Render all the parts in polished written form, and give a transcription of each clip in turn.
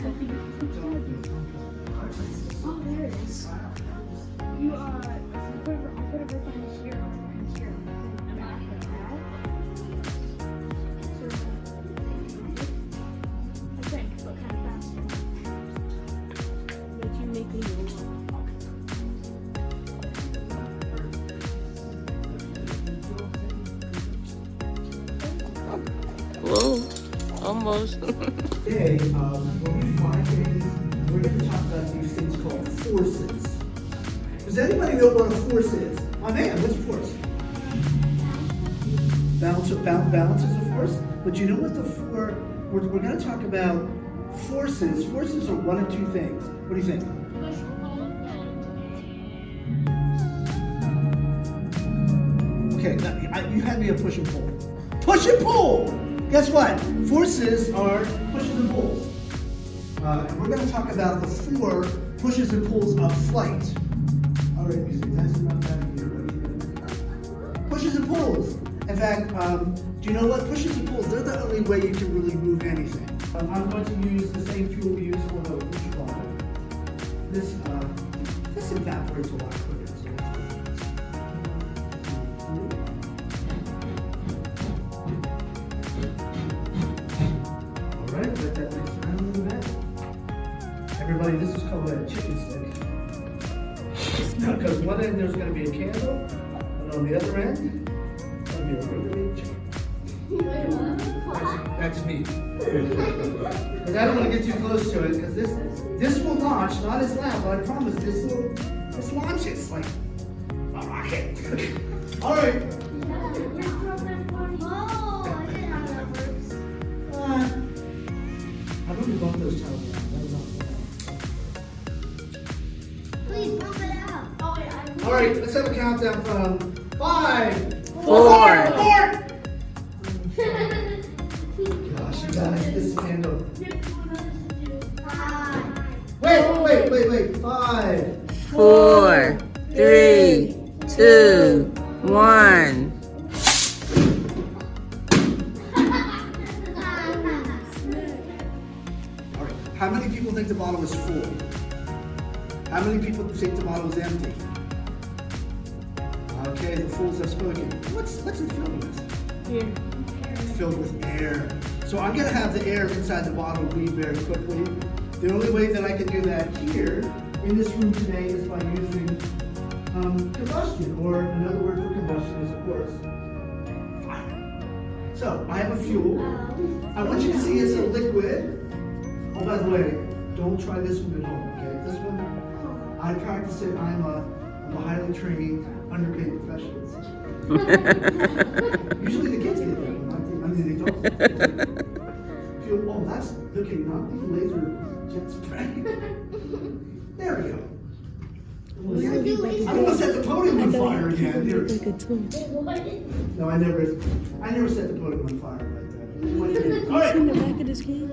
Oh, there it is. You put it right behind here. Back like that. So, I think, but kind of faster. But you make me move. Whoa, almost. Today, what we find is we're going to talk about these things called forces. Does anybody know what a force is? My man, what's a force? Balance is a force. But you know what we're going to talk about forces. Forces are one of two things. What do you think? Okay, you had me a push and pull. Push and pull! Guess what? Forces are pushes and pulls. And we're going to talk about the 4 pushes and pulls of flight. All right, music, that's enough out of here. Pushes and pulls. In fact, do you know what? Pushes and pulls, they're the only way you can really move anything. I'm going to use the same fuel we use for the push ball. This evaporates a lot quicker. Let that mix around a little bit. Everybody, this is called a chicken stick. Because one end there's going to be a candle, and on the other end, there's going to be a really big chicken. That's me. Because I don't want to get too close to it, because this will launch, not as loud, but I promise this launches like a rocket. All right. How do we bump those tiles down? Please bump it out. Oh, yeah. All right, let's have a countdown from 5, 4. Gosh, you guys, this handle. 5. Wait. 5, 4, 3, 2, 1. All right. How many people think the bottle is full? How many people think the bottle is empty? Okay, the fools have spoken. What's it filled with? Here. It's filled with air. So I'm gonna have the air inside the bottle leave very quickly. The only way that I can do that here in this room today is by using combustion, or another word for combustion is, of course, fire. So I have a fuel. I want you to see it's a liquid. Oh, by the way, don't try this one at home, okay? This one, I practice it. I'm a highly trained, underpaid professional. Usually the kids get that one. I mean, they don't. Fuel, oh, that's, okay, not the laser jet spray. There we go. I don't want to set the podium on fire again. Here. No, I never set the podium on fire like that. All right.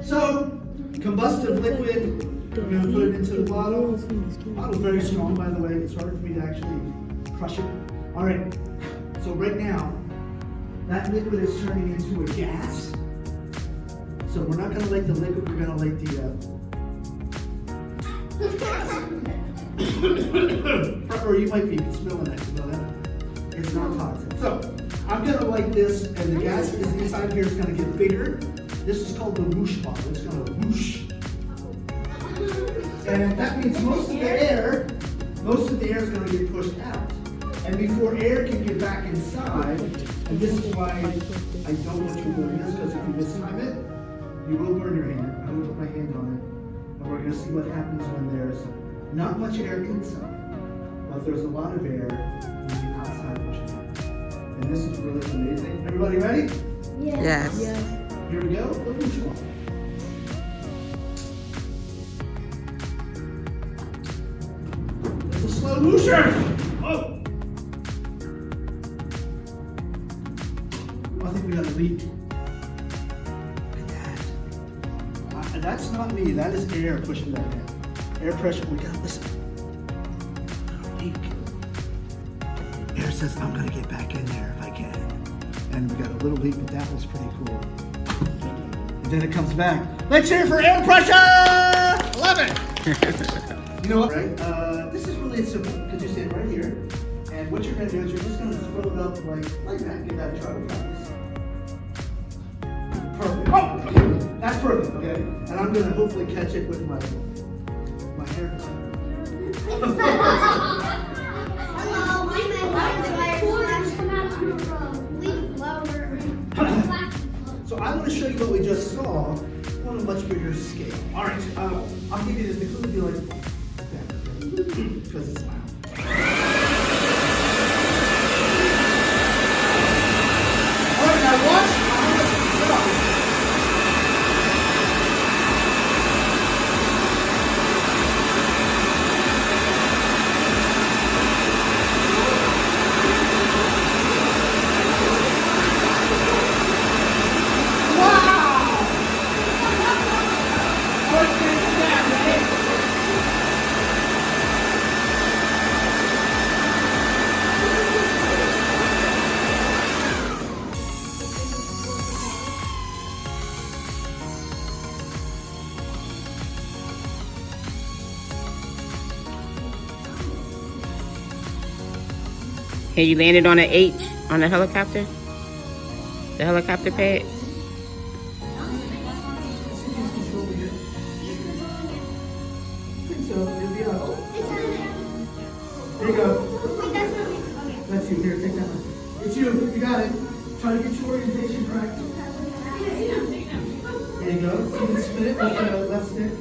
So, combustive liquid. We're going to put it into the bottle. Bottle's very strong, by the way. It's hard for me to actually crush it. All right. So right now, that liquid is turning into a gas. So we're not going to light the liquid. We're going to light the or you might be smelling it. Smell that? It's not toxic. So I'm going to light this, and the gas is inside here is going to get bigger. This is called the whoosh bottle. It's going to whoosh. And that means most of the air is going to get pushed out. And before air can get back inside, and this is why I don't want you doing this, because if you mistime it, you will burn your hand. I'm going to put my hand on it, and we're going to see what happens when there's not much air inside, but there's a lot of air on the outside pushing out. And this is really amazing. Everybody ready? Yes. Here we go. The whoosh bottle. It's a slow whoosher. Oh! I think we got a leak. Look at that. That's not me. That is air pushing that in. Air pressure. We got to listen. A leak. Air says, I'm going to get back in there if I can. And we got a little leak, but that was pretty cool. And then it comes back. Let's hear it for air pressure! I love it. You know what? Right? This is really simple because you stand right here, and what you're gonna do is you're just gonna throw it up like that. Give that a try with practice. Perfect. Oh, that's perfect. Okay, and I'm gonna hopefully catch it with my hair. Hello, my So I want to show you what we just saw on a much bigger scale. All right, I'll give you the clue. Be like that because it's loud. All right, now watch. Hey, you landed on an H on the helicopter? The helicopter pad? So you'll be up. There you go. That's you. Here, take that one. It's you. You got it. Try to get your orientation correct. There you go. You can spin it with the left stick.